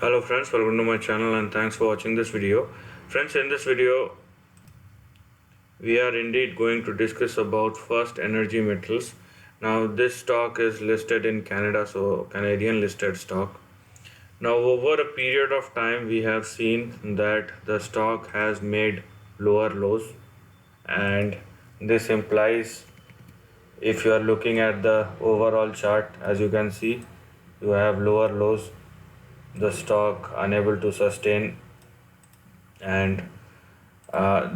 Hello friends, welcome to my channel and thanks for watching this video. Friends, in this video we are indeed going to discuss about First Energy Metals. Now this stock is listed in Canada, so Canadian listed stock. Now over a period of time we have seen that the stock has made lower lows, and this implies, if you are looking at the overall chart, as you can see, you have lower lows, the stock unable to sustain, and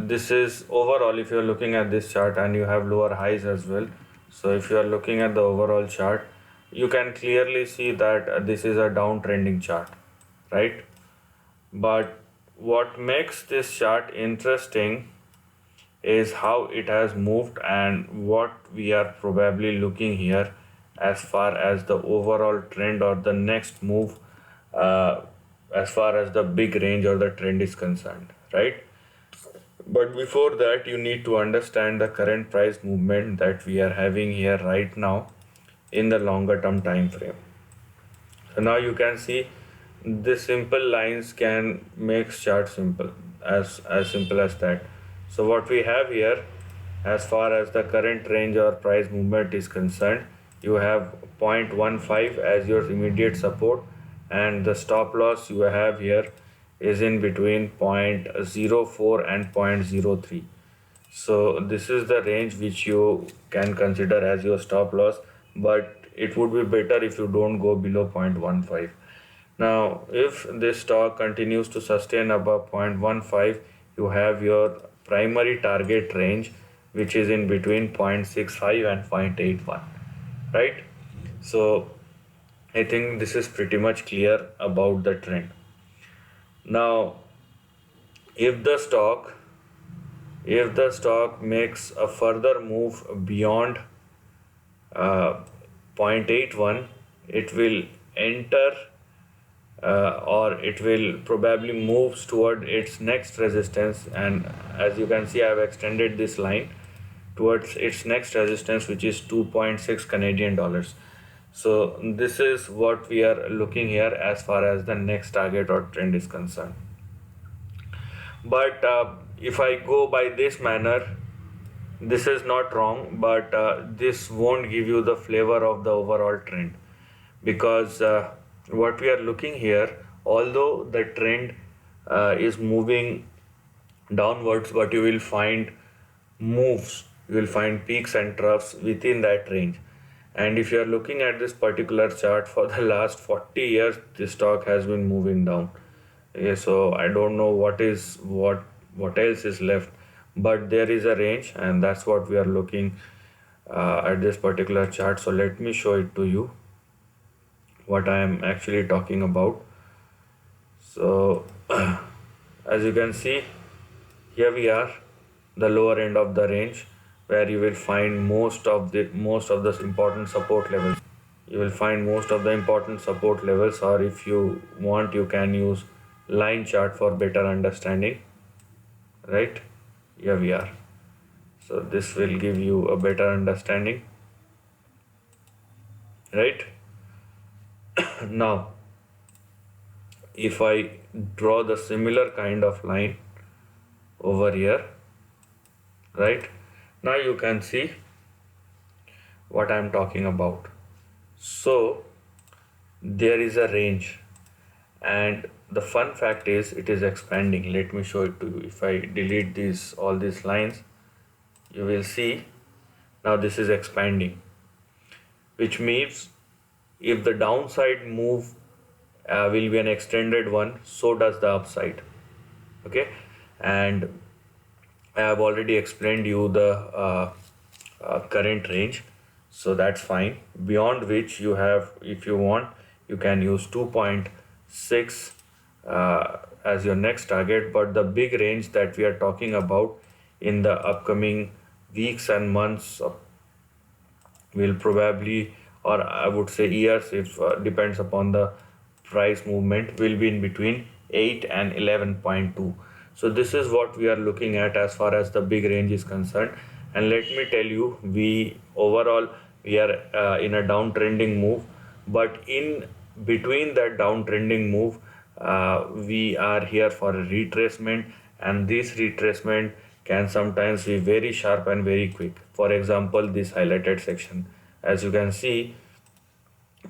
this is overall. If you are looking at this chart and you have lower highs as well, so if you are looking at the overall chart, you can clearly see that this is a downtrending chart, right? But what makes this chart interesting is how it has moved and what we are probably looking here as far as the overall trend or the next move, uh, as far as the big range or the trend is concerned, right? But before that, you need to understand the current price movement that we are having here right now in the longer term time frame. So now you can see the simple lines can make chart simple, as simple as that. So what we have here, as far as the current range or price movement is concerned, you have 0.15 as your immediate support, and the stop loss you have here is in between 0.04 and 0.03. So this is the range which you can consider as your stop loss, but it would be better if you don't go below 0.15. Now if this stock continues to sustain above 0.15, you have your primary target range, which is in between 0.65 and 0.81, right? So I think this is pretty much clear about the trend. Now if the stock makes a further move beyond uh, 0.81, it will enter, or it will probably moves toward its next resistance, and as you can see, I have extended this line towards its next resistance, which is 2.6 Canadian dollars. So this is what we are looking here as far as the next target or trend is concerned. But if I go by this manner, this is not wrong, but this won't give you the flavor of the overall trend, because what we are looking here, although the trend is moving downwards, but you will find moves, you will find peaks and troughs within that range. And if you are looking at this particular chart, for the last 40 years this stock has been moving down. Okay, so I don't know what else is left, but there is a range, and that's what we are looking at this particular chart. So let me show it to you what I am actually talking about. So as you can see, here we are, the lower end of the range, where you will find most of the important support levels. You will find most of the important support levels, or if you want, you can use line chart for better understanding, right? Here we are. So this will give you a better understanding, right? Now if I draw the similar kind of line over here, right, now you can see what I am talking about. So there is a range, and the fun fact is it is expanding. Let me show it to you. If I delete all these lines, you will see now this is expanding, which means if the downside move will be an extended one, so does the upside. Okay, and I have already explained you the current range, so that's fine. Beyond which you have, if you want, you can use 2.6 as your next target. But the big range that we are talking about in the upcoming weeks and months will probably, or I would say years, if depends upon the price movement, will be in between 8 and 11.2. So this is what we are looking at as far as the big range is concerned. And let me tell you, we overall we are in a downtrending move, but in between that downtrending move, we are here for a retracement, and this retracement can sometimes be very sharp and very quick. For example, this highlighted section, as you can see,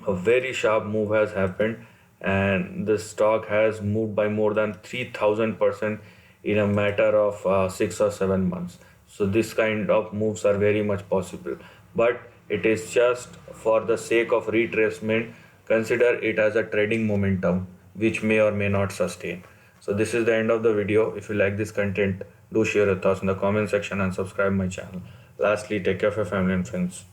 a very sharp move has happened, and the stock has moved by more than 3000% in a matter of 6 or 7 months. So this kind of moves are very much possible, but it is just for the sake of retracement. Consider it as a trading momentum which may or may not sustain. So this is the end of the video. If you like this content, do share your thoughts in the comment section and subscribe my channel. Lastly, take care of your family and friends.